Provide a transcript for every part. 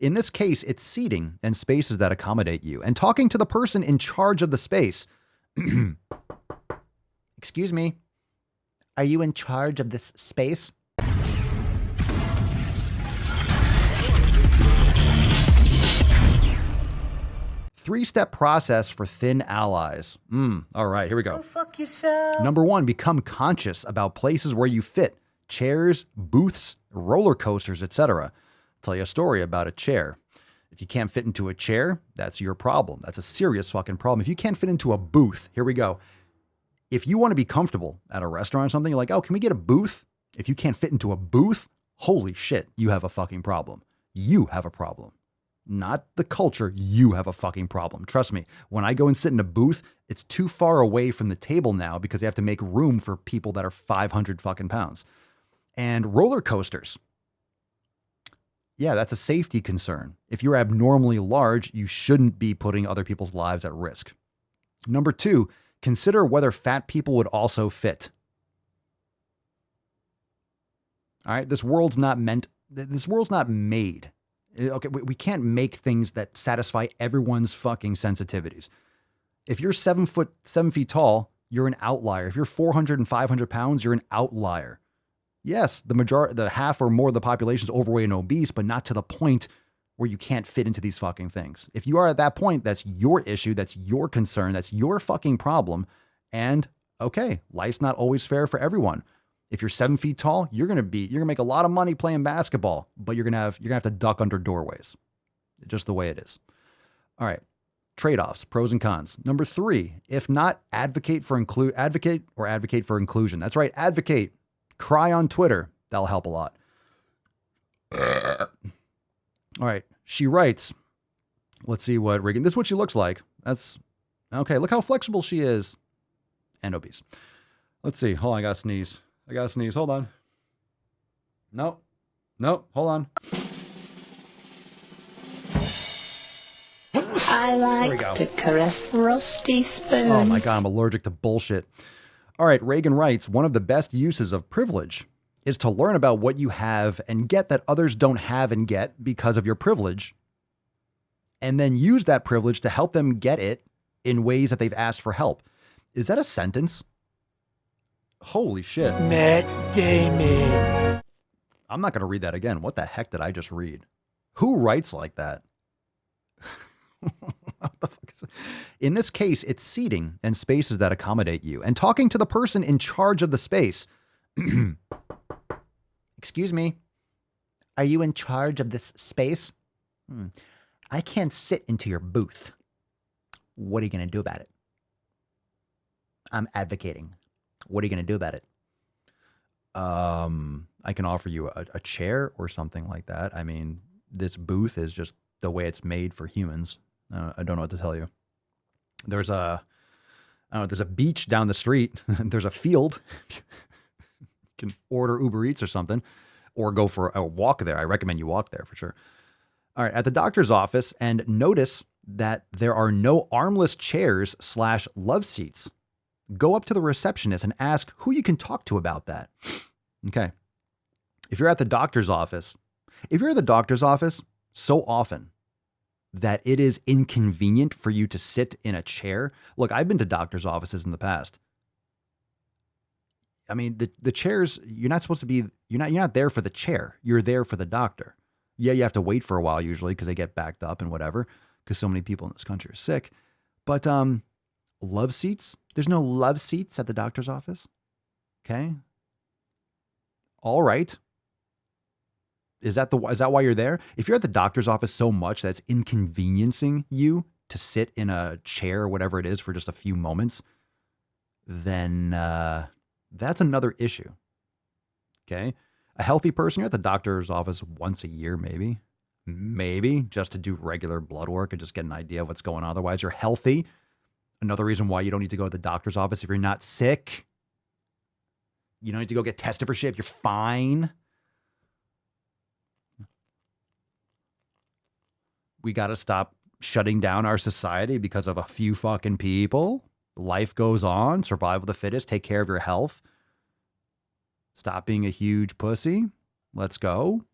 In this case, it's seating and spaces that accommodate you and talking to the person in charge of the space. Excuse me, are you in charge of this space? Three-step process for thin allies. All right, here we go. Go fuck yourself. Number 1, become conscious about places where you fit. Chairs, booths, roller coasters, etc. I'll tell you a story about a chair. If you can't fit into a chair, that's your problem. That's a serious fucking problem. If you can't fit into a booth, here we go. If you want to be comfortable at a restaurant or something, you're like, oh, can we get a booth? If you can't fit into a booth, holy shit, you have a fucking problem. You have a problem. Not the culture, you have a fucking problem. Trust me, when I go and sit in a booth, it's too far away from the table now because they have to make room for people that are 500 fucking pounds. And roller coasters. Yeah, that's a safety concern. If you're abnormally large, you shouldn't be putting other people's lives at risk. Number 2, consider whether fat people would also fit. All right, this world's not made. Okay, we can't make things that satisfy everyone's fucking sensitivities. If you're 7 feet tall, you're an outlier. If you're 400 and 500 pounds, you're an outlier. Yes, the half or more of the population is overweight and obese, but not to the point where you can't fit into these fucking things. If you are at that point, that's your issue, that's your concern, that's your fucking problem. And okay, life's not always fair for everyone. If you're 7 feet tall, you're gonna make a lot of money playing basketball, but you're gonna have to duck under doorways. Just the way it is. All right. Trade-offs, pros and cons. Number 3, if not, advocate for inclusion. That's right, advocate. Cry on Twitter. That'll help a lot. All right. She writes, let's see what Reagan, this is what she looks like. That's okay. Look how flexible she is. And obese. Let's see. Hold on. I gotta sneeze. Hold on. No, hold on. I like to caress rusty spoons. Oh my God, I'm allergic to bullshit. All right, Reagan writes, one of the best uses of privilege is to learn about what you have and get that others don't have and get because of your privilege, and then use that privilege to help them get it in ways that they've asked for help. Is that a sentence? Holy shit. Matt Damon. I'm not going to read that again. What the heck did I just read? Who writes like that? What the fuck is it? In this case, it's seating and spaces that accommodate you and talking to the person in charge of the space. Excuse me, are you in charge of this space? I can't sit into your booth. What are you going to do about it? I'm advocating. What are you going to do about it? I can offer you a chair or something like that. I mean, this booth is just the way it's made for humans. I don't know what to tell you. There's a beach down the street. There's a field. You can order Uber Eats or something, or go for a walk there. I recommend you walk there for sure. All right, at the doctor's office, and notice that there are no armless chairs / love seats. Go up to the receptionist and ask who you can talk to about that. Okay. If you're at the doctor's office so often that it is inconvenient for you to sit in a chair. Look, I've been to doctor's offices in the past. I mean, the chairs, you're not there for the chair. You're there for the doctor. Yeah, you have to wait for a while usually because they get backed up and whatever, because so many people in this country are sick. But love seats, there's no love seats at the doctor's office. Okay. All right. Is that why you're there? If you're at the doctor's office so much that's inconveniencing you to sit in a chair or whatever it is for just a few moments, then that's another issue. Okay. A healthy person, you're at the doctor's office once a year, maybe just to do regular blood work and just get an idea of what's going on. Otherwise, you're healthy. Another reason why you don't need to go to the doctor's office if you're not sick. You don't need to go get tested for shit if you're fine. We got to stop shutting down our society because of a few fucking people. Life goes on. Survival of the fittest. Take care of your health. Stop being a huge pussy. Let's go.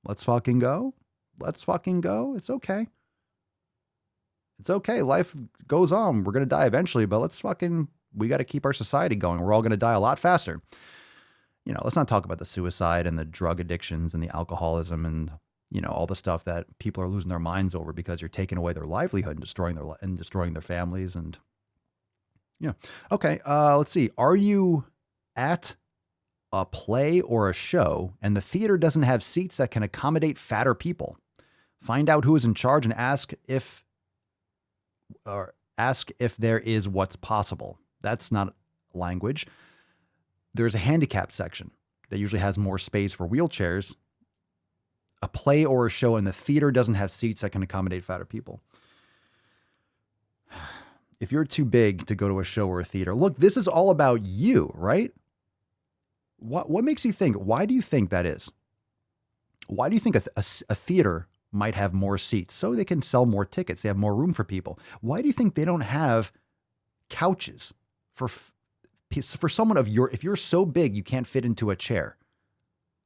Let's fucking go. Let's fucking go. It's okay. It's okay. Life goes on. We're going to die eventually, but we got to keep our society going. We're all going to die a lot faster. Let's not talk about the suicide and the drug addictions and the alcoholism and, all the stuff that people are losing their minds over because you're taking away their livelihood and destroying their families. And yeah. Okay. Let's see. Are you at a play or a show and the theater doesn't have seats that can accommodate fatter people? Find out who is in charge and ask if there is what's possible. That's not language. There's a handicap section that usually has more space for wheelchairs. A play or a show and the theater doesn't have seats that can accommodate fatter people. If you're too big to go to a show or a theater, look, this is all about you, right? What makes you think? Why do you think that is? Why do you think a theater might have more seats? So they can sell more tickets. They have more room for people. Why do you think they don't have couches for someone if you're so big you can't fit into a chair?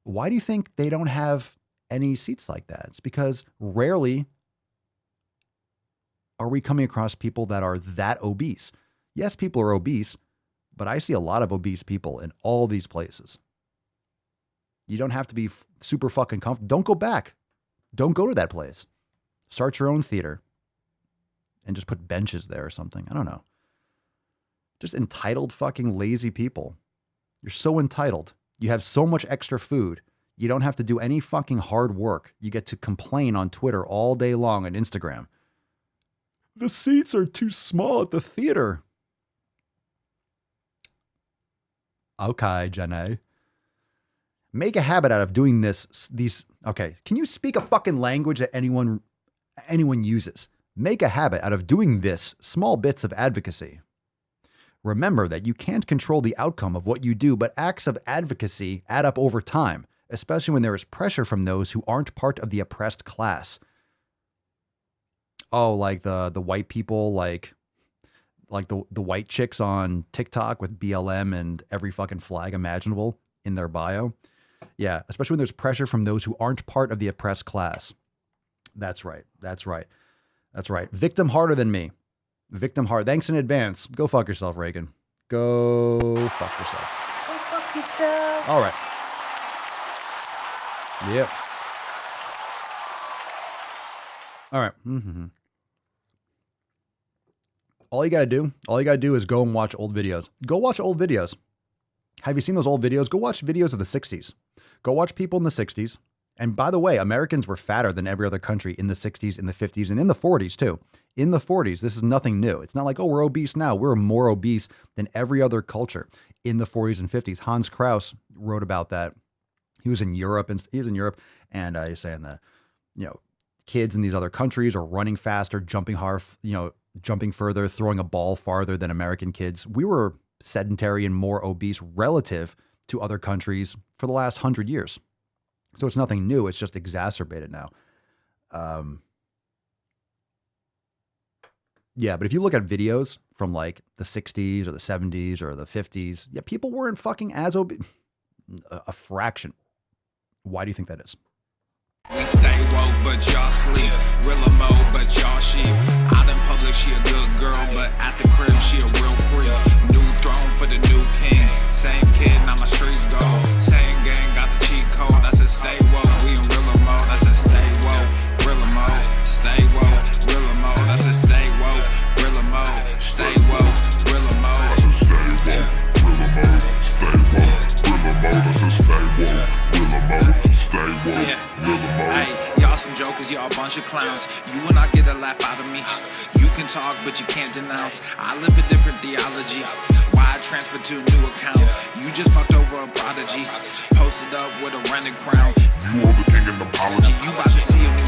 Why do you think they don't have any seats like that? It's because rarely are we coming across people that are that obese. Yes, people are obese, but I see a lot of obese people in all these places. You don't have to be super fucking comfortable. Don't go back. Don't go to that place. Start your own theater and just put benches there or something. I don't know. Just entitled fucking lazy people. You're so entitled. You have so much extra food. You don't have to do any fucking hard work. You get to complain on Twitter all day long and Instagram. The seats are too small at the theater. Okay, Jenny. Make a habit out of doing okay, can you speak a fucking language that anyone uses? Make a habit out of doing this small bits of advocacy. Remember that you can't control the outcome of what you do, but acts of advocacy add up over time, especially when there is pressure from those who aren't part of the oppressed class. Oh, like the white people, like the white chicks on TikTok with BLM and every fucking flag imaginable in their bio. Yeah, especially when there's pressure from those who aren't part of the oppressed class. That's right. That's right. That's right. Victim harder than me. Victim hard. Thanks in advance. Go fuck yourself, Reagan. Go fuck yourself. Go fuck yourself. All right. Yep. All right. Mm-hmm. All you got to do is go and watch old videos. Go watch old videos. Have you seen those old videos? Go watch videos of the 60s. Go watch people in the 60s. And by the way, Americans were fatter than every other country in the 60s, in the 50s, and in the 40s too. In the 40s, this is nothing new. It's not like, oh, we're obese now. We're more obese than every other culture in the 40s and 50s. Hans Kraus wrote about that. He was in Europe, and he's saying that, kids in these other countries are running faster, jumping hard, jumping further, throwing a ball farther than American kids. We were sedentary and more obese relative to other countries for the last 100 years. So it's nothing new. It's just exacerbated now. Yeah, but if you look at videos from like the 60s or the 70s or the 50s, yeah, people weren't fucking as obese. A fraction. Why do you think that is? We stay woke, but y'all sleep. Rilla mo, but y'all sheep. Out in public, she a good girl, but at the crib, she a real freak. New throne for the new king. Same kid, now my streets go. Same gang, got the cheat code. I said stay woke, we in Rilla mo. I said stay woke, Rilla mo. Stay woke, Rilla mo. I said stay woke, Rilla mo. Stay woke, Rilla mo. I said stay woke, Rilla mo. Stay woke, Rilla mo. I said stay woke, Rilla mo. Stay woke, Rilla mo. Hey, y'all some jokers, y'all a bunch of clowns. You will not get a laugh out of me. You can talk, but you can't denounce. I live a different theology. Why I transferred to a new account? You just fucked over a prodigy. Posted up with a rented crown. You are the king in the apology. You about to see a new